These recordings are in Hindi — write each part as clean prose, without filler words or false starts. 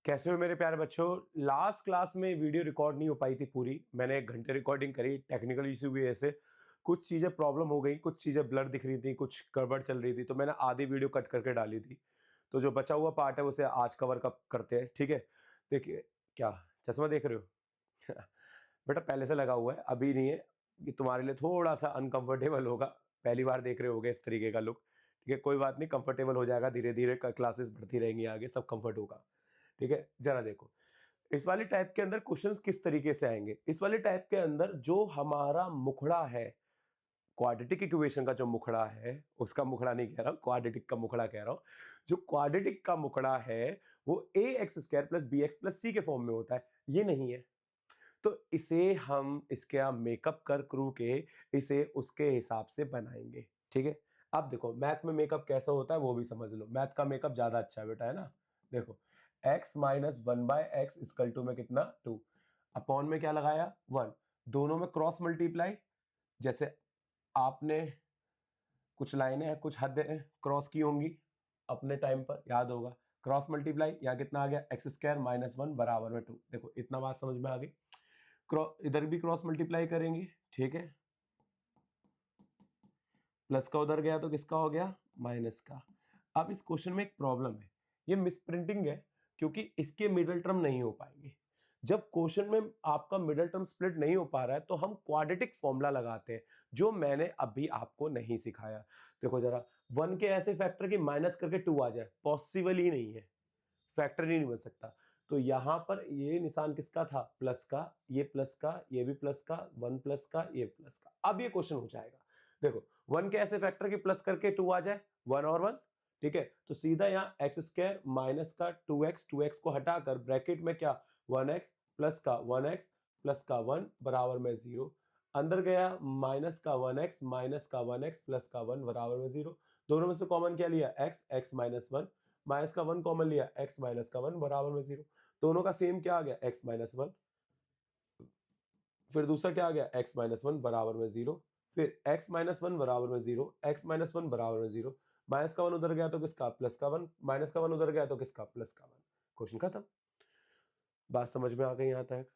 कैसे हो मेरे प्यारे बच्चों। लास्ट क्लास में वीडियो रिकॉर्ड नहीं हो पाई थी पूरी। मैंने 1 घंटे रिकॉर्डिंग करी, टेक्निकल इशू की वजह से कुछ चीज़ें प्रॉब्लम हो गई, कुछ चीज़ें ब्लर दिख रही थी, कुछ गड़बड़ चल रही थी, तो मैंने आधी वीडियो कट करके डाली थी। तो जो बचा हुआ पार्ट है उसे आज कवर कप करते हैं, ठीक है। देखिए, क्या चश्मा देख रहे हो? बेटा पहले से लगा हुआ है, अभी नहीं है। ये तुम्हारे लिए थोड़ा सा अनकंफर्टेबल होगा, पहली बार देख रहे होगे इस तरीके का लुक। ठीक है, कोई बात नहीं, कंफर्टेबल हो जाएगा, धीरे धीरे क्लासेस बढ़ती रहेंगी, आगे सब कंफर्ट होगा। ठीक है, जरा देखो इस वाली टाइप के अंदर क्वेश्चंस किस तरीके से आएंगे। इस वाले टाइप के अंदर जो हमारा मुखड़ा है, क्वाड्रेटिक इक्वेशन का जो मुखड़ा है, उसका मुखड़ा नहीं कह रहा हूं, क्वाड्रेटिक का मुखड़ा कह रहा हूं। जो क्वाड्रेटिक का मुखड़ा है वो A X square plus B X plus C के फॉर्म में होता है, ये नहीं है। तो इसे हम इसका मेकअप कर क्रू के इसे उसके हिसाब से बनाएंगे। ठीक है, अब देखो मैथ में मेकअप कैसा होता है वो भी समझ लो। मैथ का मेकअप ज्यादा अच्छा है बेटा, है ना। देखो x minus 1/x equal to में कितना 2, अपॉन में क्या लगाया 1, दोनों में क्रॉस मल्टीप्लाई। जैसे आपने कुछ लाइनें हैं, कुछ हदें क्रॉस की होंगी अपने टाइम पर, याद होगा। क्रॉस मल्टीप्लाई, यहाँ कितना आ गया एक्स स्क्वायर माइनस 1 बराबर में 2। देखो इतना बात समझ में आ गई। इधर भी क्रॉस मल्टीप्लाई करेंगे, ठीक है। प्लस का उधर गया तो किसका हो गया माइनस का। अब इस क्वेश्चन में एक प्रॉब्लम है, ये मिसप्रिंटिंग है, क्योंकि इसके मिडिल टर्म नहीं हो पाएंगे। जब क्वेश्चन में आपका मिडिल टर्म स्प्लिट नहीं हो पा रहा है तो हम क्वाड्रेटिक फॉर्मूला लगाते हैं, जो मैंने अभी आपको नहीं सिखाया। देखो जरा, 1 के ऐसे फैक्टर की माइनस करके 2 आ जाए, पॉसिबल ही नहीं है, फैक्टर ही नहीं बन सकता। तो यहां पर ये निशान किसका था, प्लस का, ये प्लस का, ये भी प्लस का, 1 प्लस का, ये प्लस का। अब ये क्वेश्चन हो जाएगा। देखो 1 के ऐसे फैक्टर की प्लस करके 2 आ जाए, 1 और 1, ठीक है। तो सीधा यहाँ एक्स स्क्वायर माइनस का 2x को हटाकर ब्रैकेट में क्या 1x प्लस का 1x प्लस का 1 बराबर में 0, अंदर गया माइनस का 1x माइनस का 1x प्लस का 1 बराबर में 0। दोनों में से कॉमन क्या लिया x माइनस 1, माइनस का 1 कॉमन लिया x माइनस का 1 बराबर में 0। दोनों का सेम क्या आ गया x माइनस 1, फिर दूसरा क्या आ गया x माइनस 1 बराबर में 0, फिर x माइनस 1 बराबर में 0, x माइनस 1 बराबर में 0। माइनस का 1 उधर गया तो किसका प्लस का 1, माइनस का 1 उधर गया तो किसका प्लस का 1। क्वेश्चन खत्म। बात समझ में आ गई यहां तक?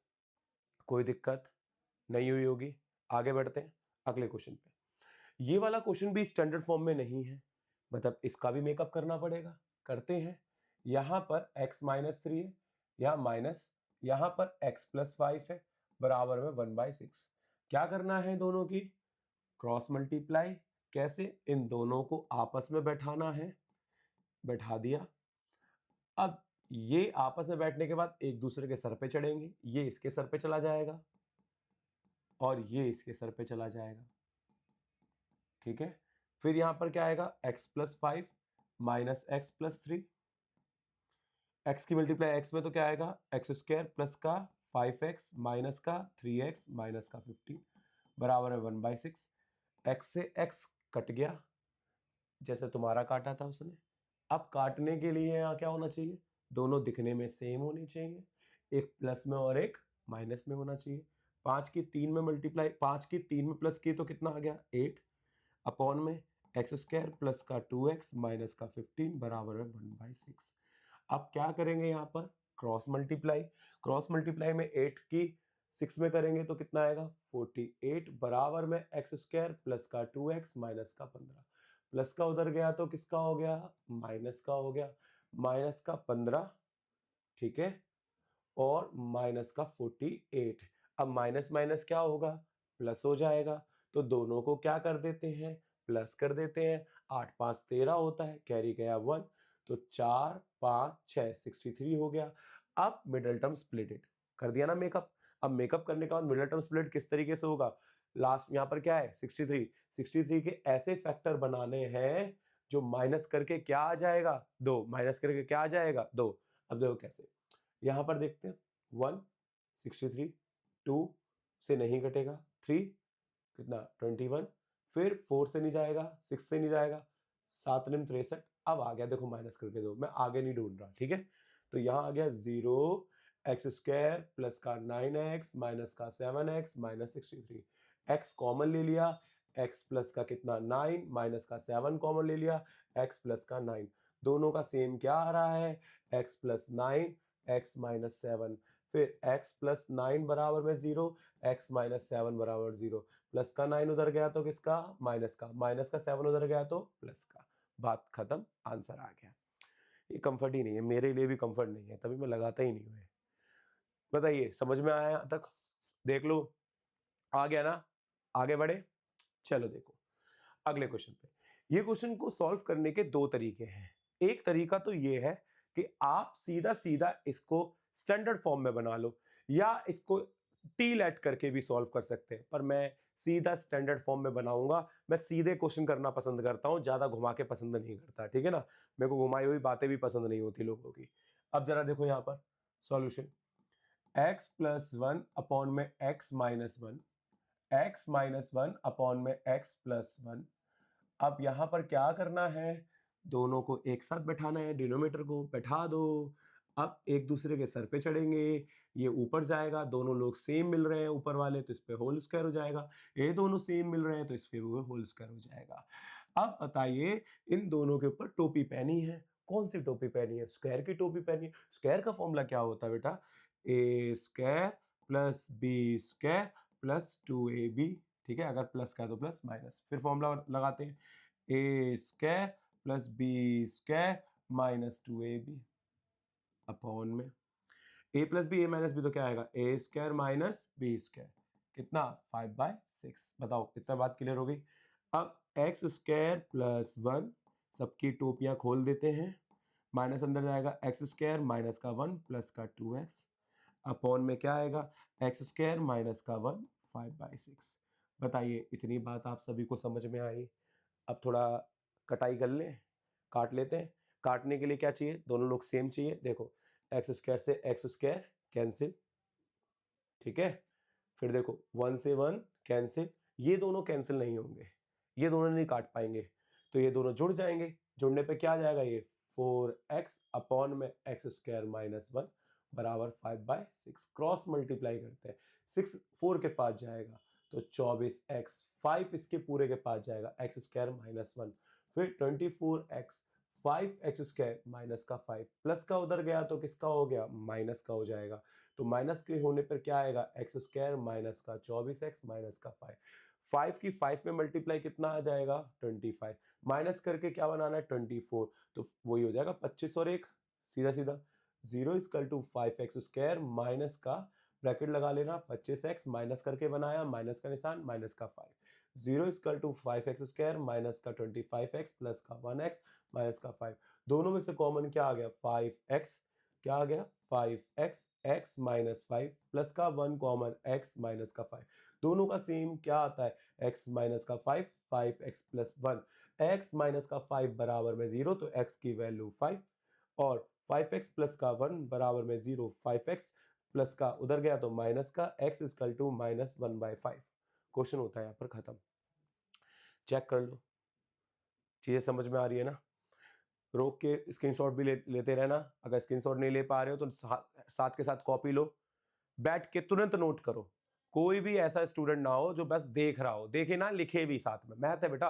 कोई दिक्कत नहीं हुई होगी। आगे बढ़ते हैं अगले क्वेश्चन पे। ये वाला क्वेश्चन भी स्टैंडर्ड फॉर्म में नहीं है, मतलब इसका भी मेकअप करना पड़ेगा। करते हैं। यहां पर x माइनस 3 है, यहां माइनस, यहां पर x प्लस 5 है, बराबर में 1/6। क्या करना है, दोनों की क्रॉस मल्टीप्लाई। कैसे, इन दोनों को आपस में बैठाना है, बैठा दिया। अब ये आपस में बैठने के बाद एक दूसरे के सर पे चढ़ेंगे, ये इसके सर पे चला जाएगा और ये इसके सर पे चला जाएगा, ठीक है। फिर यहां पर क्या आएगा x plus 5 minus x plus 3, x की मल्टीप्लाई एक्स में तो क्या आएगा एक्स स्क्वायर प्लस का 5x माइनस का 3x माइनस का 15 बराबर है 1/6। एक्स से एक्स कट गया, जैसे तुम्हारा काटा था उसने। अब काटने के लिए यहाँ क्या होना चाहिए, दोनों दिखने में सेम होनी चाहिए, एक प्लस में और एक माइनस में होना चाहिए। 5 की 3 में मल्टीप्लाई, 5 की 3 में प्लस की तो कितना आ गया 8, अपॉन में एक्स स्क्वायर प्लस का 2x माइनस का 15 बराबर है 1/6। अब क्या करेंगे यहाँ पर क्रॉस मल्टीप्लाई। क्रॉस मल्टीप्लाई में 8 की 6 में करेंगे तो कितना आएगा 48 बराबर में एक्स स्क्वायर प्लस का 2x माइनस का 15। प्लस का उधर गया तो किसका हो गया माइनस का हो गया, माइनस का 15, ठीक है, और माइनस का 48। अब माइनस माइनस क्या होगा प्लस हो जाएगा, तो दोनों को क्या कर देते हैं प्लस कर देते हैं। 8 5 13 होता है, कैरी गया 1, तो 4 5 6 63 हो गया। अब मिडल टर्म स्प्लिटेड कर दिया ना मेकअप। अब मेकअप करने के बाद मिडल टर्म स्प्लिट किस तरीके से होगा, लास्ट यहां पर क्या है 63, 63 के ऐसे फैक्टर बनाने हैं जो माइनस करके क्या आ जाएगा 2, माइनस करके क्या आ जाएगा 2। अब देखो कैसे, यहां पर देखते हैं 1 63, 2 से नहीं कटेगा, 3 कितना 21, फिर 4 से नहीं जाएगा, 6 से नहीं जाएगा, 7 निम 63। अब आ गया देखो माइनस करके दो, मैं आगे नहीं ढूंढ रहा, ठीक है। तो यहां आ गया 0 एक्स स्क्वायर प्लस का 9x माइनस का 7x माइनस 63। x कॉमन ले लिया, x प्लस का कितना 9 माइनस का 7 कॉमन ले लिया, x प्लस का 9। दोनों का सेम क्या आ रहा है x प्लस 9 x माइनस 7, फिर x प्लस 9 बराबर में 0, x माइनस 7 बराबर 0, प्लस का 9 उधर गया तो किसका, माइनस का 7 उधर गया तो प्लस का, बात खत्म, आंसर आ गया। ये कंफर्ट ही नहीं है, मेरे लिए भी कंफर्ट नहीं है, तभी मैं लगाता ही नहीं हूँ। बताइए समझ में आया यहाँ तक? देख लो, आ गया ना? आगे बढ़े, चलो देखो अगले क्वेश्चन पे। ये क्वेश्चन को सॉल्व करने के दो तरीके हैं। एक तरीका तो ये है कि आप सीधा सीधा इसको स्टैंडर्ड फॉर्म में बना लो, या इसको टी लेट करके भी सॉल्व कर सकते हैं, पर मैं सीधा स्टैंडर्ड फॉर्म में बनाऊंगा। मैं सीधे क्वेश्चन करना पसंद करता हूं, ज्यादा घुमा के पसंद नहीं करता, ठीक है ना? मेरे को घुमाई हुई बातें भी पसंद नहीं होती लोगों की। अब जरा देखो यहाँ पर सॉल्यूशन, x प्लस 1 अपॉन में x minus 1, x minus 1 upon में x प्लस 1। अब यहां पर क्या करना है, दोनों को एक साथ बैठाना है, डिनोमिनेटर को बैठा दो। अब एक दूसरे के सर पे चढ़ेंगे, ये ऊपर जाएगा, दोनों लोग सेम मिल रहे हैं ऊपर वाले, तो इस पे होल स्क्वायर हो जाएगा। ये दोनों सेम मिल रहे हैं तो इस पे वो होल स्क्वायर हो जाएगा। अब बताइए, इन दोनों के ऊपर टोपी पहनी है, कौन सी टोपी पहनी है? स्क्वायर की टोपी पहनी है। स्क्वायर का फॉर्मूला क्या होता है बेटा? A square plus B square plus 2ab, ठीक है? अगर प्लस का तो प्लस, माइनस, फिर फॉर्मूला लगाते हैं, A square plus B square minus 2ab upon में A plus B, A minus B तो क्या आएगा, A square minus B square, कितना, 5/6। बताओ कितना बात क्लियर हो गई? अब एक्स स्क्वायर प्लस 1, सबकी टोपियां खोल देते हैं, माइनस अंदर जाएगा, एक्स स्क्वायर माइनस का 1 प्लस का 2x अपॉन में क्या आएगा, एक्स स्क्वायर माइनस का 1, 5/6। बताइए इतनी बात आप सभी को समझ में आई? अब थोड़ा कटाई कर लें, काट लेते हैं। काटने के लिए क्या चाहिए, दोनों लोग सेम चाहिए। देखो एक्स स्क्वायर से एक्स स्क्वायर कैंसिल, ठीक है? फिर देखो 1 से 1 कैंसिल, ये दोनों कैंसिल नहीं होंगे, ये दोनों नहीं काट पाएंगे, तो ये दोनों जुड़ जाएंगे। जुड़ने पे क्या आ जाएगा, ये 4x अपॉन में एक्स स्क्वायर माइनस 1 बराबर 5/6। क्रॉस मल्टीप्लाई करते हैं, 6 4 के पास जाएगा तो 24x, 5 इसके पूरे के पास जाएगा, एक्स स्क्वायर माइनस 1, फिर 24x, 5x स्क्वायर माइनस का 5, प्लस का उधर गया तो किसका हो गया, माइनस का हो जाएगा। तो माइनस के होने पर क्या आएगा, एक्स स्क्वायर माइनस का 24x माइनस का 5, 5 की 5 में मल्टीप्लाई कितना आ जाएगा, 25, माइनस करके क्या बनाना है, 24, तो वही हो जाएगा 25 और 1, सीधा सीधा 0 equal to 5x square minus का ब्रैकेट लगा लेना, 25x माइनस करके बनाया, माइनस का निशान, माइनस का 5, 0 equal to 5x square minus का 25x प्लस का 1x माइनस का 5, दोनों में से कॉमन क्या आ गया, 5x, क्या आ गया, 5x, x माइनस 5 प्लस का 1 कॉमन x माइनस का 5, दोनों का सेम क्या आता है, x माइनस का 5, 5x प्लस 1, x माइनस का 5 बराबर में 0, तो x की वैल्यू 5, और 5x प्लस का 1 बराबर में 0, 5x प्लस का उधर गया तो माइनस का, x equal to minus 1/5। Question होता है यहाँ पर खत्म। चेक कर लो, चीजें समझ में आ रही है ना? रोक के स्क्रीनशॉट भी लेते रहना, अगर स्क्रीनशॉट नहीं ले पा रहे हो तो साथ के साथ कॉपी लो, बैठ के तुरंत नोट करो। कोई भी ऐसा स्टूडेंट ना हो जो बस देख रहा हो, देखे ना लिखे भी साथ में, मैथ है बेटा,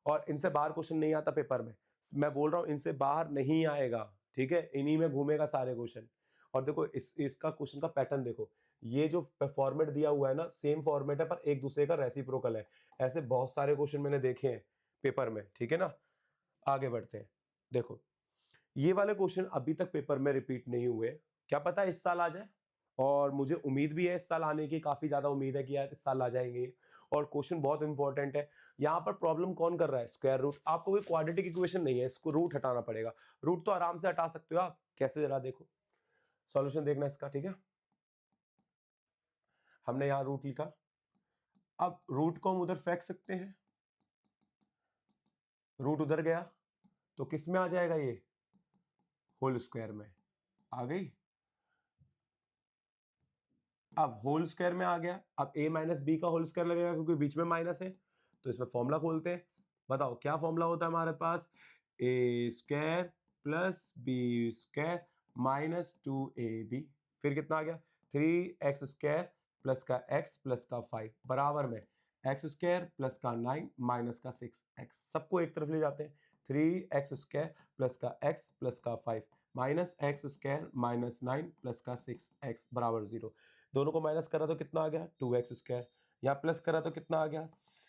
और इनसे बाहर क्वेश्चन नहीं आता पेपर में, मैं बोल रहा हूँ इनसे बाहर नहीं आएगा, ठीक है? इन्हीं में घूमेगा सारे क्वेश्चन। और देखो इसका क्वेश्चन का पैटर्न देखो, ये जो फॉर्मेट दिया हुआ है ना, सेम फॉर्मेट है पर एक दूसरे का रेसिप्रोकल है। ऐसे बहुत सारे क्वेश्चन मैंने देखे हैं पेपर में, ठीक है ना? आगे बढ़ते हैं। देखो ये वाले क्वेश्चन अभी तक पेपर में रिपीट नहीं हुए, क्या पता इस साल आ जाए, और मुझे उम्मीद भी है इस साल आने की, काफी ज्यादा उम्मीद है कि यार इस साल आ जाएंगे। और क्वेश्चन बहुत इंपॉर्टेंट है। यहाँ पर प्रॉब्लम कौन कर रहा है, स्क्वायर रूट। आपको कोई क्वाड्रेटिक इक्वेशन नहीं है, इसको रूट हटाना पड़ेगा। रूट तो आराम से हटा सकते हो आप, कैसे जरा देखो, सॉल्यूशन देखना इसका, ठीक है? हमने यहाँ रूट लिखा, अब रूट को हम उधर फेंक सकते हैं, रूट उधर गया तो किस में आ जाएगा, ये होल स्क्वायर में आ गई। अब होल स्क्वायर में आ गया, अब a माइनस बी का होल स्क्वायर लगेगा क्योंकि बीच में माइनस है, तो इसमें फॉर्मूला खोलते हैं। बताओ क्या फॉर्मूला होता है हमारे पास, A square plus B square minus 2ab, फिर कितना आ गया, 3x स्क्वायर प्लस का x प्लस का 5 बराबर में एक्स स्क्वायर प्लस का 9 माइनस का 6x, सबको एक तरफ ले जाते हैं, 3x स्क्वायर प्लस का x प्लस का 5 minus x square minus 9 plus का 6x बराबर 0। दोनों को माइनस करा तो कितना आ गया 2x स्क्वायर, यहाँ प्लस करा तो कितना आ गया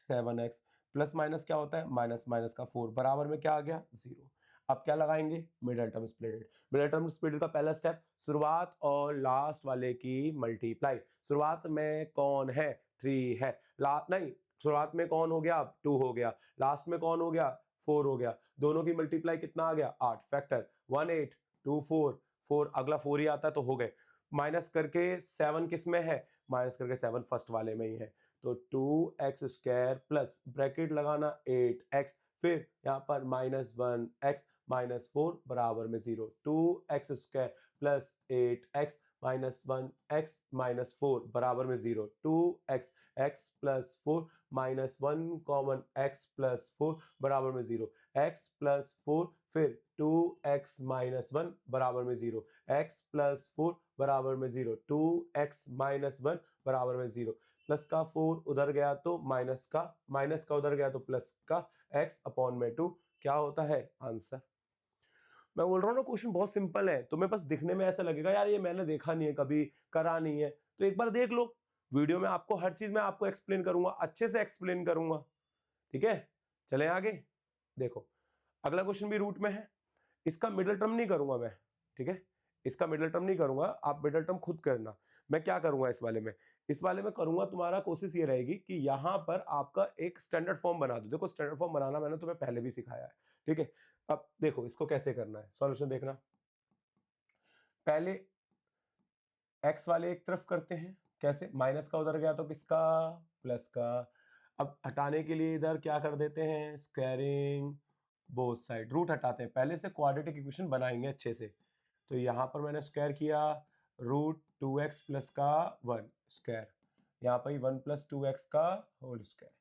7x, प्लस माइनस क्या होता है माइनस माइनस का 4 बराबर में क्या आ गया 0। अब क्या लगाएंगे middle term splitted. Middle term splitted का पहला स्टेप शुरुआत और लास्ट वाले की मल्टीप्लाई। शुरुआत में कौन है 3 है, लास्ट नहीं, शुरुआत में कौन हो गया अब 2 हो गया, लास्ट में कौन हो गया 4 हो गया, दोनों की मल्टीप्लाई कितना आ गया 8 फैक्टर 1 8 2 4 4 अगला 4 ही आता है तो हो गए। माइनस करके 7 किस में है, माइनस करके 7 फर्स्ट वाले में ही है, तो 2x स्क्वायर प्लस ब्रैकेट लगाना 8x, फिर यहाँ पर माइनस 1x माइनस 4 बराबर में 0। 2x square plus 8x minus 1x minus 4 बराबर में 0। 2x x plus 4 minus 1 common x plus 4 बराबर में 0। x प्लस 4 फिर 2x माइनस 1 बराबर में 0। x प्लस 4 बराबर में 0। 2x माइनस 1 बराबर में 0। प्लस का 4 उधर गया तो माइनस का उधर गया तो प्लस का, x अपॉन में 2 क्या होता है आंसर। मैं बोल रहा हूँ ना क्वेश्चन बहुत सिंपल है, तुम्हें बस दिखने में ऐसा लगेगा यार ये मैंने देखा नहीं है कभी, करा नहीं है, तो एक बार देख लो वीडियो में, आपको हर चीज मैं आपको एक्सप्लेन करूंगा, अच्छे से एक्सप्लेन करूंगा। ठीक है, चले आगे। देखो अगला क्वेश्चन भी रूट में है, इसका मिडिल टर्म नहीं करूंगा मैं, ठीक है, इसका मिडिल टर्म नहीं करूंगा, आप मिडिल टर्म खुद करना। मैं क्या करूंगा इस वाले में, इस वाले में करूंगा, तुम्हारा कोशिश ये रहेगी कि यहां पर आपका एक स्टैंडर्ड फॉर्म बना दो। देखो स्टैंडर्ड फॉर्म बनाना मैंने तुम्हें पहले भी सिखाया है, ठीक है। अब देखो इसको कैसे करना है, सॉल्यूशन देखना। पहले x वाले एक तरफ करते हैं, कैसे, माइनस का उधर गया तो किसका प्लस का। अब हटाने के लिए इधर क्या कर देते हैं स्क्वायरिंग बोथ साइड, रूट हटाते हैं, पहले से क्वाड्रेटिक इक्वेशन बनाएंगे अच्छे से। तो यहाँ पर मैंने स्क्वायर किया रूट 2x प्लस का 1 स्क्वायर, यहाँ पर 1 प्लस 2x का होल स्क्वायर।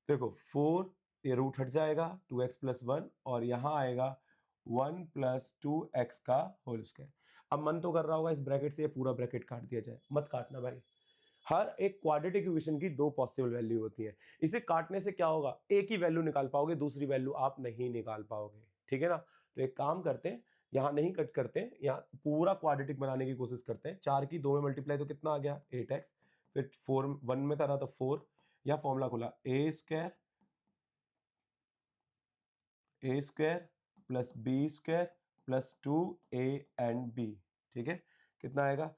देखो 4 ये रूट हट जाएगा 2x प्लस 1 और यहाँ आएगा 1 प्लस 2x का होल स्क्वायर। अब मन तो कर रहा होगा इस ब्रैकेट से ये पूरा ब्रैकेट काट दिया जाए, मत काटना भाई। हर एक क्वाड्रेटिक इक्वेशन की दो पॉसिबल वैल्यू होती है, इसे काटने से क्या होगा एक ही वैल्यू निकाल पाओगे, दूसरी वैल्यू आप नहीं निकाल पाओगे, ठीक है ना। तो एक काम करते हैं, यहाँ नहीं कट करते हैं, यहाँ पूरा क्वाड्रेटिक बनाने की कोशिश करते हैं। 4 की 2 में मल्टीप्लाई तो कितना आ गया 8x, फिर 4 1 में करा तो 4, यह फॉर्मूला खुला A square plus B square plus 2a and b, ठीक है, कितना आएगा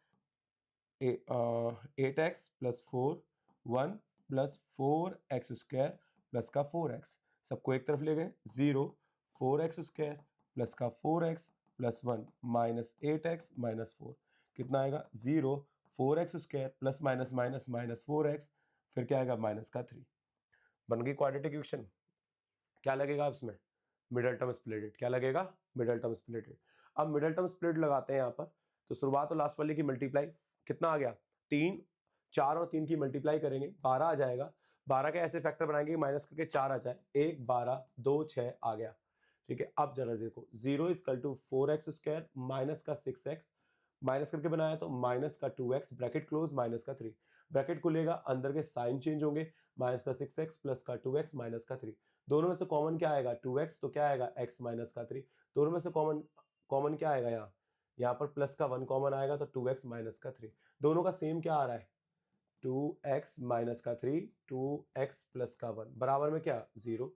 8x plus 4 1 plus 4x square plus का 4x, सबको एक तरफ ले गए 0, 4x स्क्वायर प्लस का 4x plus 1 minus 8x minus 4, कितना आएगा 0, 4x square plus minus minus minus 4x, फिर क्या आएगा माइनस का 3। बन गई क्वाड्रेटिक इक्वेशन। क्या लगेगा उसमें मिडल टर्म स्प्लिटेड, क्या लगेगा मिडल टर्म स्प्लिटेड। अब मिडल टर्म स्प्लिट लगाते हैं यहाँ पर, तो शुरुआत और लास्ट वाले की मल्टीप्लाई कितना आ गया 3, 4 और 3 की मल्टीप्लाई करेंगे 12 आ जाएगा। 12 के ऐसे फैक्टर बनाएंगे माइनस करके 4 आ जाए, 1 12 2 6 आ गया, ठीक है। अब जरा देखो 0 equal to 4x square minus का 6x, माइनस करके बनाया तो माइनस का 2x ब्रैकेट क्लोज माइनस का 3, ब्रैकेट खुलेगा अंदर के साइन चेंज होंगे, माइनस का 6x प्लस का 2x माइनस का 3, दोनों में से कॉमन क्या आएगा 2x, तो क्या आएगा x माइनस का 3, दोनों में से कॉमन कॉमन क्या आएगा यहाँ पर प्लस का 1 कॉमन आएगा तो 2x माइनस का 3, दोनों का सेम क्या आ रहा है 2x माइनस का 3 2x प्लस का 1 बराबर में क्या 0।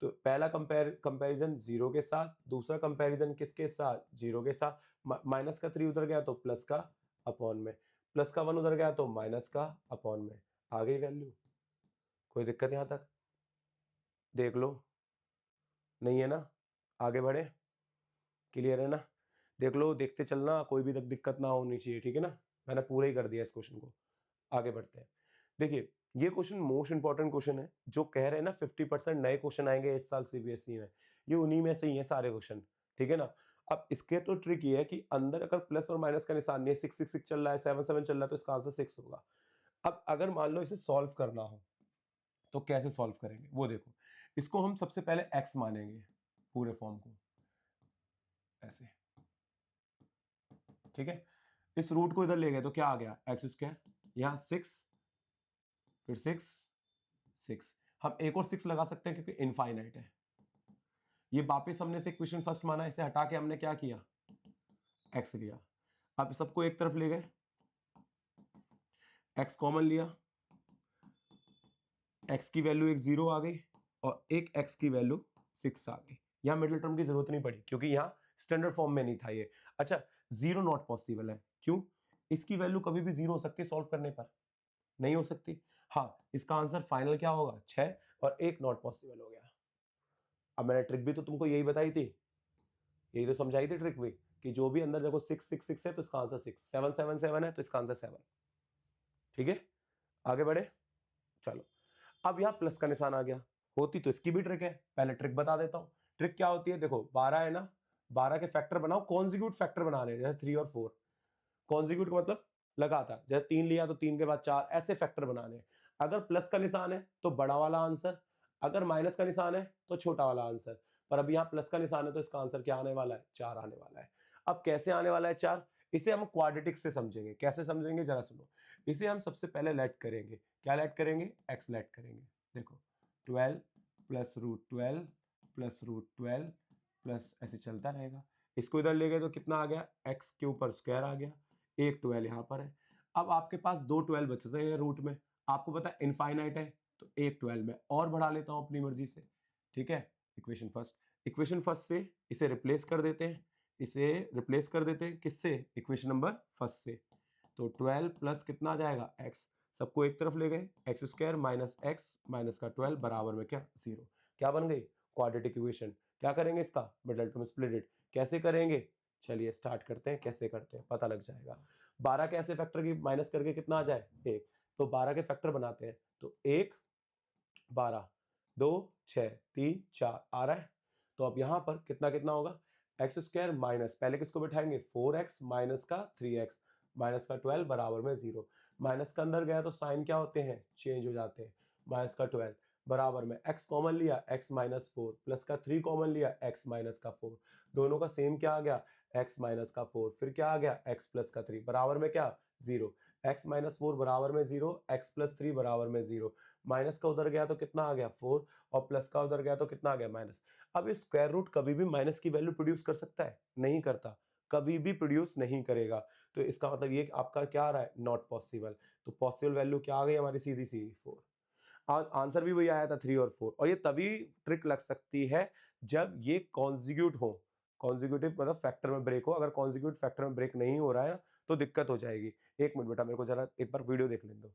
तो पहला कंपैरिजन 0 के साथ, दूसरा कंपैरिजन किसके साथ 0 के साथ, माइनस का 3 उधर गया तो प्लस का अपॉन में, प्लस का 1 उधर गया तो माइनस का अपॉन में, आ गई वैल्यू। कोई दिक्कत यहाँ तक, देख लो, नहीं है ना, आगे बढ़े, क्लियर है ना, देख लो देखते चलना, कोई भी दिक्कत ना होनी चाहिए, ठीक है ना। मैंने पूरा ही कर दिया इस क्वेश्चन को, आगे बढ़ते हैं। देखिए ये क्वेश्चन मोस्ट इंपॉर्टेंट क्वेश्चन है, जो कह रहे हैं ना 50% नए क्वेश्चन आएंगे इस साल सीबीएसई में, ये उन्हीं में से ही है सारे क्वेश्चन, ठीक है ना। अब इसके तो ट्रिक ये है कि अंदर अगर प्लस और माइनस का निशान नहीं है, 6 6 6 चल रहा है, 7 7 चल रहा है, तो इसका आंसर 6 होगा। अब अगर मान लो इसे सॉल्व करना हो तो कैसे सॉल्व करेंगे वो देखो, इसको हम सबसे पहले x मानेंगे पूरे फॉर्म को ऐसे, ठीक है। इस रूट को इधर ले गए तो क्या आ गया एक्स स्क्वायर, यहाँ 6 फिर 6 6, हम एक और 6 लगा सकते हैं क्योंकि इनफाइनाइट है। ये वापस हमने से क्वेश्चन फर्स्ट माना, इसे हटा के हमने क्या किया x लिया, अब सबको एक तरफ ले गए, x कॉमन लिया, x की वैल्यू एक 0 आ गई और एक x की वैल्यू 6 आ गई। यहाँ मिडिल टर्म की जरूरत नहीं पड़ी क्योंकि यहाँ स्टैंडर्ड फॉर्म में नहीं था ये। अच्छा, 0 नॉट पॉसिबल है, क्यों? इसकी वैल्यू कभी भी 0 हो सकती है सॉल्व करने पर, नहीं हो सकती। हाँ, इसका आंसर फाइनल क्या होगा, 6 और 1 नॉट पॉसिबल हो गया। अब मैंने ट्रिक भी तो तुमको यही बताई थी, यही तो समझाई थी ट्रिक भी, कि जो भी अंदर देखो 6 6 6 है तो इसका आंसर 6, 7 7 7 है तो इसका आंसर 7। ठीक है, आगे बढ़े, चलो। अब यहाँ प्लस का निशान आ गया, होती तो इसकी भी ट्रिक है, पहले ट्रिक बता देता हूँ। ट्रिक क्या होती है, देखो 12 है ना, 12 के फैक्टर बनाओ, कॉन्जिक्यूट फैक्टर बनाने, जैसे 3 और 4। कॉन्जिक्यूट का मतलब लगातार, जैसे 3 लिया तो 3 के बाद 4, ऐसे फैक्टर बनाने। अगर प्लस का निशान है तो बड़ा वाला आंसर, अगर माइनस का निशान है तो छोटा वाला आंसर। पर अब यहाँ प्लस का निशान है तो इसका आंसर क्या आने वाला है, 4 आने वाला है। अब कैसे आने वाला है 4, इसे हम क्वाड्रेटिक से समझेंगे। कैसे समझेंगे जरा सुनो, इसे हम सबसे पहले लेट करेंगे, क्या लेट करेंगे, x लेट करेंगे। देखो 12 plus root 12 plus root 12 plus ऐसे चलता रहेगा। इसको इधर ले गए तो कितना आ गया, x के ऊपर स्क्वायर आ गया, एक 12 यहाँ पर है। अब आपके पास दो 12 बचते हैं रूट में, आपको पता है इनफाइनाइट है, तो एक 12 में और बढ़ा लेता हूँ अपनी मर्जी से। ठीक है, इक्वेशन फर्स्ट से इसे रिप्लेस कर देते हैं, इसे रिप्लेस कर देते हैं किससे, इक्वेशन नंबर फर्स्ट से। तो 12 प्लस कितना आ जाएगा, x, सबको एक तरफ ले गए, x square minus x minus का 12 बराबर में क्या, 0। क्या बन गई, क्वाड्रेटिक इक्वेशन। क्या करेंगे इसका, मिडिल टर्म स्प्लिट इट। कैसे करेंगे, चलिए स्टार्ट करते हैं, कैसे करते हैं पता लग जाएगा। 12 के ऐसे फैक्टर की माइनस करके कितना आ जाए, 1, तो 12 के फैक्टर बनाते हैं, तो 1 12 2 6 3 4 आ रहा है। तो अब यहाँ पर कितना कितना होगा, एक्स स्क्वायर माइनस, पहले किसको बैठाएंगे, 4x माइनस का 3x माइनस का 12 बराबर में 0। माइनस का अंदर गया तो साइन क्या होते हैं, चेंज हो जाते हैं। माइनस का 12 बराबर में x कॉमन लिया, x माइनस 4 प्लस का 3 कॉमन लिया, x माइनस का 4, दोनों का सेम क्या आ गया, x माइनस का 4, फिर क्या आ गया, x प्लस का 3 बराबर में क्या, 0। x माइनस 4 बराबर में 0, x प्लस 3 बराबर में 0। माइनस का उधर गया तो कितना आ गया, 4, और प्लस का उधर गया तो कितना आ गया, माइनस। अब ये स्क्वायर रूट कभी भी माइनस की वैल्यू प्रोड्यूस कर सकता है, नहीं करता, कभी भी प्रोड्यूस नहीं करेगा। तो इसका मतलब ये आपका क्या आ रहा है, नॉट पॉसिबल। तो पॉसिबल वैल्यू क्या आ गई हमारी, सीधी सीधी 4। आंसर भी वही आया था 3 और 4। और ये तभी ट्रिक लग सकती है जब ये कॉन्जिक्यूट हो, कॉन्जिक्यूटिव मतलब फैक्टर में ब्रेक हो। अगर कॉन्जिक्यूट फैक्टर में ब्रेक नहीं हो रहा है तो दिक्कत हो जाएगी। एक मिनट बेटा, मेरे को जरा एक बार वीडियो देख लेने दो,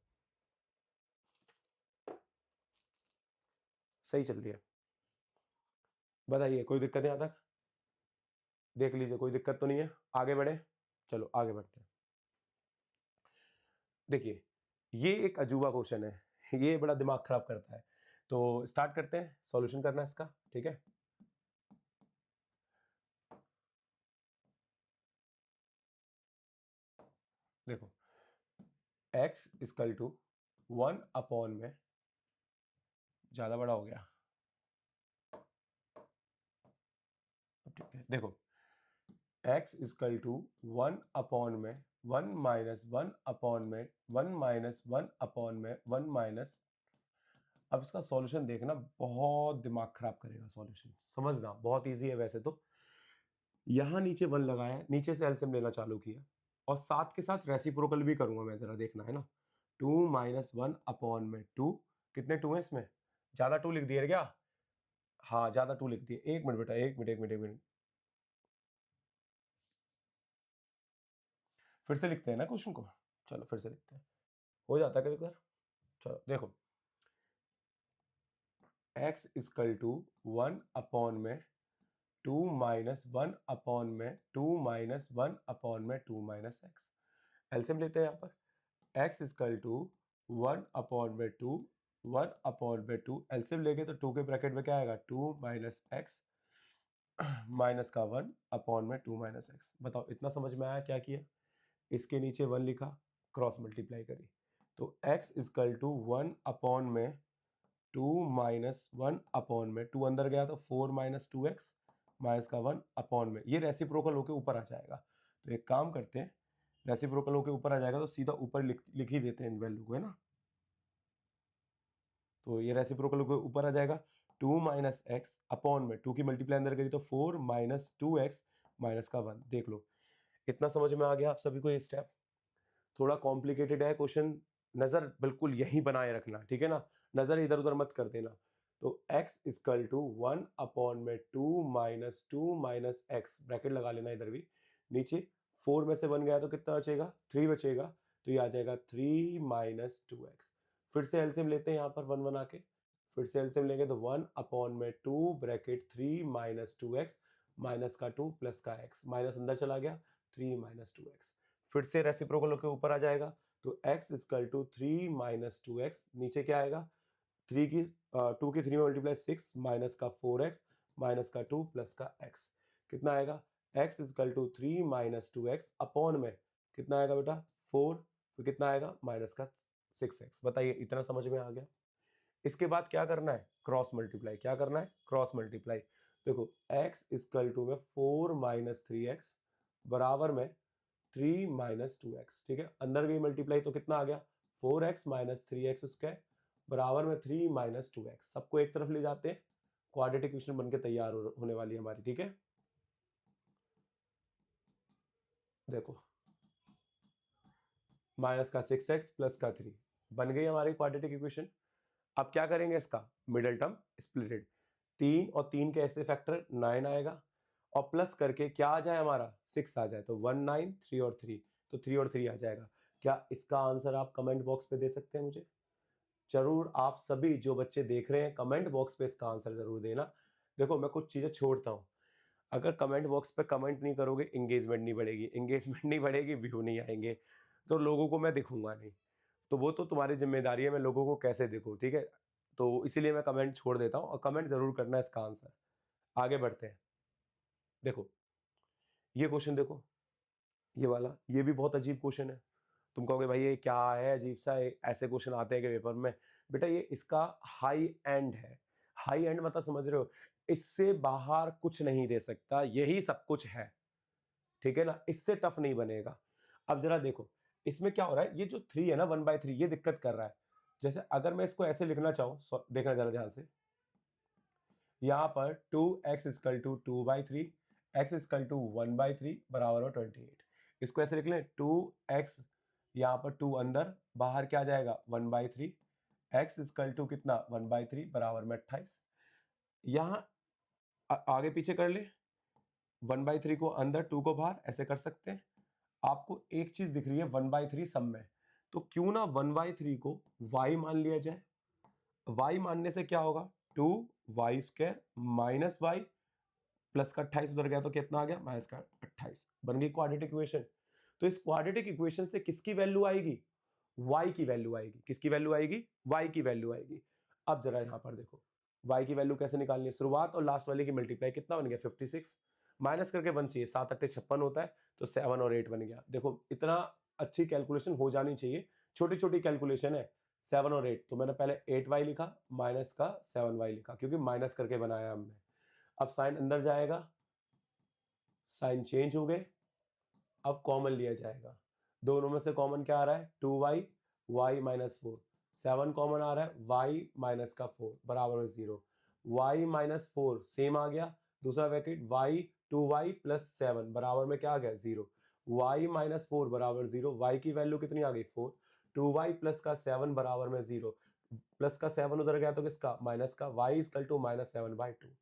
सही चल रही है, बताइए कोई दिक्कत है यहाँ तक, देख लीजिए कोई दिक्कत तो नहीं है, आगे बढ़े, चलो आगे बढ़ते हैं। देखिए ये एक अजूबा क्वेश्चन है, ये बड़ा दिमाग खराब करता है। तो स्टार्ट करते हैं, सॉल्यूशन करना है इसका, ठीक है। देखो x इक्वल टू 1 अपॉन में, ज्यादा बड़ा हो गया, ठीक है। देखो x इक्वल टू 1 अपॉन में 1 माइनस 1 अपॉन में 1 माइनस 1 अपॉन में 1 माइनस। अब इसका सॉल्यूशन देखना, बहुत दिमाग खराब करेगा सॉल्यूशन, समझना बहुत इजी है वैसे तो। यहाँ नीचे 1 लगाया, नीचे से एलसीएम लेना चालू किया, और साथ के साथ रेसिप्रोकल भी करूंगा मैं, जरा देखना है ना। 2 माइनस 1 अपॉन में 2, कितने 2 है इसमें, ज्यादा 2 लिख दिए क्या, हाँ ज्यादा 2 लिख दिए। एक मिनट बेटा, एक मिनट, फिर से लिखते हैं ना क्वेश्चन को, चलो फिर से लिखते हैं, हो जाता है कभी कभार। चलो देखो x इक्वल टू 1 अपॉन में 2 माइनस 1 अपॉन में 2 माइनस 1 अपॉन में 2 माइनस एक्स। एलसीएम लेते हैं यहाँ पर, x इक्वल टू 1 अपॉन में 2 1 अपॉन में 2, एलसीएम लेंगे तो 2 के ब्रैकेट में क्या आएगा, 2 माइनस एक्स माइनस का 1 अपॉन में 2 माइनस एक्स। बताओ इतना समझ में आया, क्या किया, इसके नीचे 1 लिखा, क्रॉस मल्टीप्लाई करी, तो x इक्वल टू 1 अपॉन में 2 माइनस 1 अपॉन में 2 अंदर गया तो 4 माइनस 2x माइनस का 1 अपॉन में, ये रेसिप्रोकल होके ऊपर आ जाएगा। तो एक काम करते हैं, रेसिप्रोकल होके ऊपर आ जाएगा तो सीधा ऊपर लिख ही देते हैं इन वैल्यू को, है ना। तो ये रेसिप्रोकल होके ऊपर आ जाएगा, 2 माइनस एक्स अपॉन में 2 की मल्टीप्लाई अंदर करी तो 4 माइनस 2x माइनस का 1। देख लो इतना समझ में आ गया आप सभी को ये स्टेप? थोड़ा कॉम्प्लिकेटेड है क्वेश्चन, नजर बिल्कुल यहीं बनाए रखना, ठीक है ना, नजर इधर उधर मत कर देना। तो x equal to 1/2 - 2 - x, bracket लगा लेना इधर भी, नीचे 4 में से 1 गया तो कितना बचेगा, 3 बचेगा, तो ये आ जाएगा 3 - 2x। फिर से एलसीएम लेते हैं यहाँ पर 1 1 आके, फिर से एलसीएम लेंगे तो 1/2 ब्रैकेट 3 - 2x, माइनस का 2 प्लस का x, माइनस अंदर चला गया, 3 - 2x। फिर से रेसिप्रोकल के ऊपर आ जाएगा, तो x इक्वल टू 3 - 2x, नीचे क्या आएगा, 3 की 2 की 3 में मल्टीप्लाई 6 माइनस का 4x माइनस का 2 प्लस का x, कितना आएगा, x equal to 3 - 2x upon में कितना आएगा बेटा 4, तो कितना आएगा माइनस का 6x। बताइए इतना समझ में आ गया? इसके बाद क्या करना है, क्रॉस मल्टीप्लाई। क्या करना है, क्रॉस मल्टीप्लाई। देखो x इक्वल टू में 4 - 3x बराबर में 3 - 2x, ठीक है, अंदर गई मल्टीप्लाई तो कितना आ गया 4x - 3x स्क्वायर बराबर में 3 - 2x। सबको एक तरफ ले जाते हैं, क्वाड्रेटिक इक्वेशन बनके तैयार होने वाली है हमारी, ठीक है। देखो माइनस का 6x प्लस का 3 बन गई हमारी क्वाड्रेटिक इक्वेशन। अब क्या करेंगे, इसका मिडिल टर्म स्प्लिटेड, 3 और 3 के ऐसे फैक्टर 9 आएगा, और प्लस करके क्या आ जाए हमारा 6 आ जाए, तो 1 9 3 और 3, तो 3 और 3 आ जाएगा। क्या इसका आंसर आप कमेंट बॉक्स पे दे सकते हैं मुझे? जरूर आप सभी जो बच्चे देख रहे हैं कमेंट बॉक्स पे इसका आंसर जरूर देना। देखो मैं कुछ चीजें छोड़ता हूँ, अगर कमेंट बॉक्स पे कमेंट नहीं करोगे एंगेजमेंट नहीं बढ़ेगी, एंगेजमेंट नहीं बढ़ेगी व्यू नहीं आएंगे, तो लोगों को मैं दिखूंगा नहीं, तो वो तो तुम्हारी जिम्मेदारी है मैं लोगों को कैसे देखूं, ठीक है। तो इसीलिए मैं कमेंट छोड़ देता हूँ, और कमेंट जरूर करना है इसका आंसर। आगे बढ़ते हैं। देखो ये क्वेश्चन देखो, ये वाला, ये भी बहुत अजीब क्वेश्चन है। तुम कहोगे भाई ये क्या है अजीब सा, ऐसे क्वेश्चन आते हैं कि पेपर में। बेटा ये इसका हाई एंड है। हाई एंड मतलब समझ रहे हो, इससे बाहर कुछ नहीं दे सकता, यही सब कुछ है, ठीक है ना, इससे टफ नहीं बनेगा। अब जरा देखो इसमें क्या हो रहा है, ये जो 3 है ना 1/3, ये दिक्कत कर रहा है। जैसे अगर मैं इसको ऐसे लिखना चाहूँ, देखना जरा ध्यान से, यहाँ पर 2x equal to 2/3, x equal to 1/3 बराबर हो 28। इसको ऐसे लिख लें 2x, यहाँ पर 2 अंदर, बाहर क्या जाएगा 1/3, x इक्वल टू कितना 1/3 बराबर में 28। यहाँ आगे पीछे कर ले, 1/3 को अंदर 2 को बाहर, ऐसे कर सकते हैं। आपको एक चीज दिख रही है 1/3 सब में, तो क्यों ना 1/3 को y मान लिया जाए। y मानने से क्या होगा 2y² माइनस y प्लस का 28 उधर गया तो कितना आ गया माइनस का 28, बन गई क्वाड्रेटिक इक्वेशन। तो इस क्वाड्रेटिक इक्वेशन से किसकी वैल्यू आएगी, y की वैल्यू आएगी। किसकी वैल्यू आएगी, y की वैल्यू आएगी। अब जरा यहां पर देखो y की वैल्यू कैसे निकालनी है, शुरुआत और लास्ट वाले की मल्टीप्लाई, कितना बन गया 56, माइनस करके 1 चाहिए, 7 8 56 होता है, तो 7 और 8 बन गया। देखो इतना अच्छी कैलकुलेशन हो जानी चाहिए, छोटी छोटी कैलकुलेशन है। 7 और 8, तो मैंने पहले 8y लिखा माइनस का 7y लिखा, क्योंकि माइनस करके बनाया हमने। अब साइन अंदर जाएगा, साइन चेंज हो गए, अब कॉमन लिया जाएगा। दोनों में से कॉमन क्या आ रहा है 2y, y माइनस 4, 7 कॉमन आ रहा है y माइनस का 4 बराबर में 0, y माइनस 4 सेम आ गया, दूसरा ब्रैकेट y 2y प्लस 7 बराबर में क्या आ गया 0, y माइनस 4 बराबर 0, y की वैल्यू कितनी आ गई 4, 2y प्लस का 7 बराबर में 0, प्लस का 7 उधर गया तो किसका माइनस का, y इक्वल टू -7/2।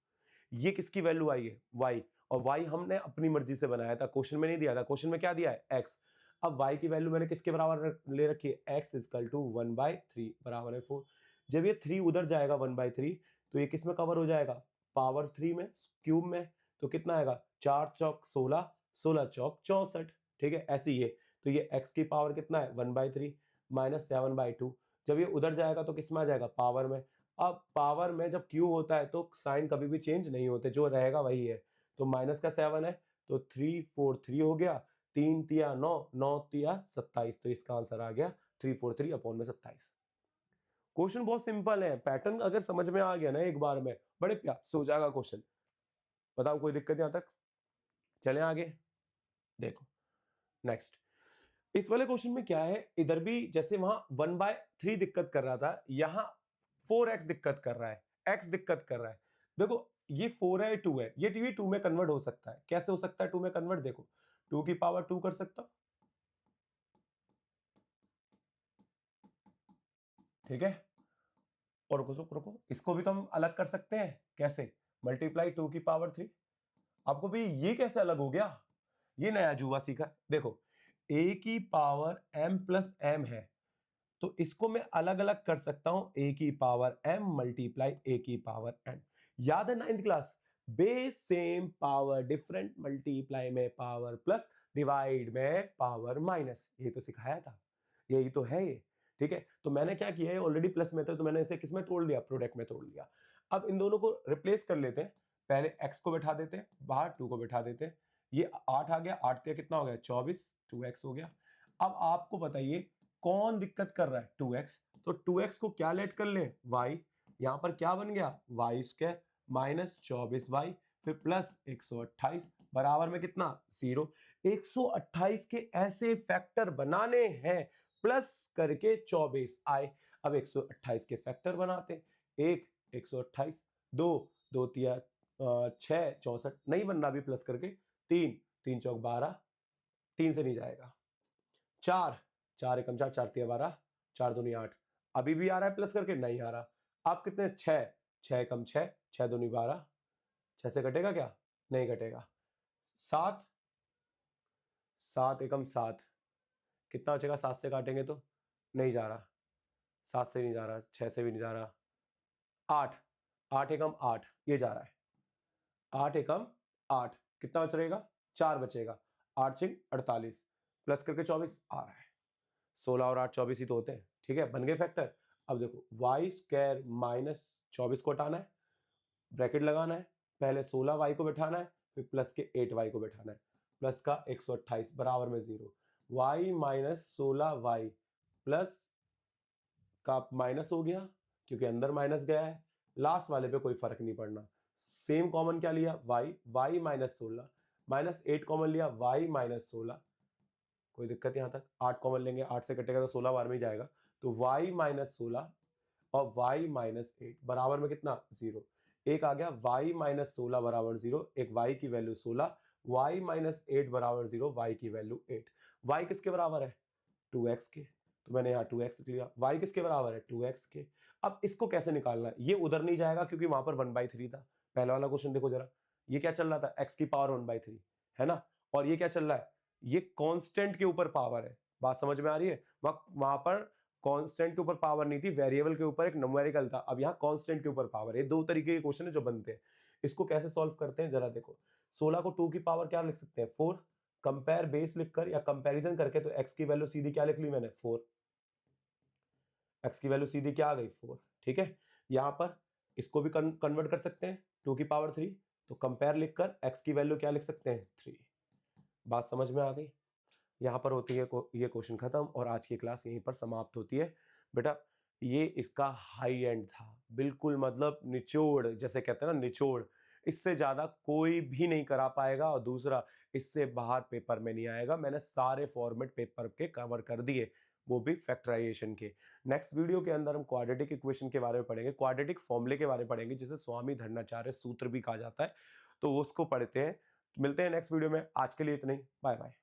ये किसकी वैल्यू आई है y, और y हमने अपनी मर्जी से बनाया था, क्वेश्चन में नहीं दिया था, क्वेश्चन में क्या दिया है x। अब y की वैल्यू मैंने किसके बराबर ले रखी है, x इक्वल टू 1/3 बराबर है 4। जब ये 3 उधर जाएगा 1/3, तो ये किस में कवर हो जाएगा, पावर 3 में, क्यूब में, तो कितना आएगा 4 चौक 16, 16 चौक 64, ठीक है, ऐसे ही है। तो ये x की पावर कितना है 1/3 माइनस 7/2, जब ये उधर जाएगा तो किस में आ जाएगा पावर में। अब पावर में जब क्यूब होता है तो साइन कभी भी चेंज नहीं होते, जो रहेगा वही है। तो माइनस का 7 है, तो 3 4 3 हो गया, 3 तिया 9, 9 तिया 27, तो इसका आंसर आ गया 343 अपॉन में 27। क्वेश्चन बहुत सिंपल है, पैटर्न अगर समझ में आ गया ना एक बार में, बड़े प्यार से हो जाएगा क्वेश्चन। बताओ कोई दिक्कत यहां तक? चलें आगे। देखो नेक्स्ट, इस वाले क्वेश्चन में क्या है, इधर भी जैसे वहां 1/3 दिक्कत कर रहा था, यहां 4x दिक्कत कर रहा है, x दिक्कत कर रहा है। देखो ये 4 है 2 है, ये 2 में कन्वर्ट हो सकता है, कैसे हो सकता है 2 में कन्वर्ट, देखो 2 की पावर 2 कर सकता हूं, ठीक है। और रुको रुको, इसको भी तो हम अलग कर सकते हैं, कैसे? मल्टीप्लाई 2 की पावर 3। आपको भी ये कैसे अलग हो गया? ये नया जुआ सीखा। देखो a की पावर m प्लस m है, तो इसको मैं अलग अलग कर सकता हूं, a की पावर m मल्टीप्लाई a की पावर n। याद है 9th class, base same power different, multiply में पावर प्लस, डिवाइड में पावर माइनस, ये तो सिखाया था, यही तो है ये, ठीक है। तो मैंने क्या किया है, ऑलरेडी प्लस में था तो मैंने इसे किस में तोड़ दिया, प्रोडक्ट में तोड़ दिया। अब इन दोनों को रिप्लेस कर लेते हैं, पहले x को बैठा देते हैं बाहर, 2 को बैठा देते हैं, ये 8 आ गया, 8 से कितना हो गया 24, 2x हो गया। अब आपको बताइए कौन दिक्कत कर रहा है, 2x, तो 2x को क्या लेट कर ले, y, यहां पर क्या बन गया वाई स्क्वायर माइनस 24y, फिर प्लस 128 बराबर में कितना 0। 128 के ऐसे फैक्टर बनाने हैं, प्लस करके 24 आए। अब 128 के फैक्टर बनाते, 1 128, 2 2 तिया 6 64, नहीं बनना भी प्लस करके, 3 3 चौक 12, 3 से नहीं जाएगा, 4 4 एकम 4 4 तिया 12, 4 दूनी 8, अभी भी आ रहा है प्लस करके, नहीं आ रहा। आप कितने 6 6 एकम 6 6 दूनी 12, 6 से कटेगा क्या, नहीं कटेगा। 7 7 एकम 7, कितना बचेगा, 7 से काटेंगे तो नहीं जा रहा, 7 से नहीं जा रहा, 6 से भी नहीं जा रहा, 8 8 एकम 8, ये जा रहा है, 8 एकम 8, कितना बच रहेगा 4 बचेगा, 8 छिंग 48, प्लस करके 24 आ रहा है, 16 और 8 24 ही तो होते हैं, ठीक है, बन गए फैक्टर। अब देखो वाई स्क्वायर माइनस 24 को हटाना है, ब्रैकेट लगाना है, पहले 16y को बैठाना है, फिर प्लस के 8y को बैठाना है, प्लस का 128 बराबर में 0, y माइनस 16y प्लस का माइनस हो गया क्योंकि अंदर माइनस गया है, लास्ट वाले पे कोई फर्क नहीं पड़ना, सेम कॉमन क्या लिया y माइनस 16 माइनस 8 कॉमन लिया y माइनस 16, कोई दिक्कत यहाँ तक, 8 कॉमन लेंगे, 8 से कटेगा तो 16 बार में ही जाएगा, तो y माइनस 16 और y माइनस 8 बराबर में कितना 0, एक आ गया y माइनस 16 बराबर 0, एक y की वैल्यू 16, y माइनस 8 बराबर 0, y की वैल्यू 8, y किसके बराबर है 2x के, तो मैंने यहाँ 2x लिख लिया, y किसके बराबर है 2x के। अब इसको कैसे निकालना है, ये उधर नहीं जाएगा क्योंकि वहां पर 1/3 था, पहला वाला क्वेश्चन देखो जरा, ये क्या चल रहा था x की पावर 1/3 है ना, और ये क्या चल रहा है, ये कांस्टेंट के ऊपर पावर है, बात समझ में आ रही है, वहां पर कांस्टेंट के ऊपर पावर नहीं थी, वेरिएबल के ऊपर एक न्यूमेरिकल था, अब यहाँ कांस्टेंट के ऊपर पावर है, दो तरीके के क्वेश्चन है जो बनते हैं। इसको कैसे सॉल्व करते हैं जरा देखो, 16 को 2 की पावर क्या लिख सकते हैं 4, कंपेयर बेस लिखकर या कंपैरिजन करके, तो x की वैल्यू सीधी क्या लिख ली मैंने 4, x की वैल्यू सीधी क्या आ गई 4, ठीक है। यहां पर इसको भी कन्वर्ट कर सकते हैं 2 की पावर 3, तो कंपेयर लिखकर x की वैल्यू क्या लिख सकते हैं 3, बात समझ में आ गई। यहाँ पर होती है ये क्वेश्चन खत्म और आज की क्लास यहीं पर समाप्त होती है। बेटा ये इसका हाई एंड था, बिल्कुल मतलब निचोड़, जैसे कहते हैं ना निचोड़, इससे ज्यादा कोई भी नहीं करा पाएगा, और दूसरा इससे बाहर पेपर में नहीं आएगा, मैंने सारे फॉर्मेट पेपर के कवर कर दिए, वो भी फैक्टराइजेशन के। नेक्स्ट वीडियो के अंदर हम क्वाड्रेटिक इक्वेशन के बारे में पढ़ेंगे, क्वाड्रेटिक फॉर्मूले के बारे में पढ़ेंगे, जिसे स्वामी धर्माचार्य सूत्र भी कहा जाता है, तो उसको पढ़ते हैं। मिलते हैं नेक्स्ट वीडियो में, आज के लिए इतना ही, बाय बाय।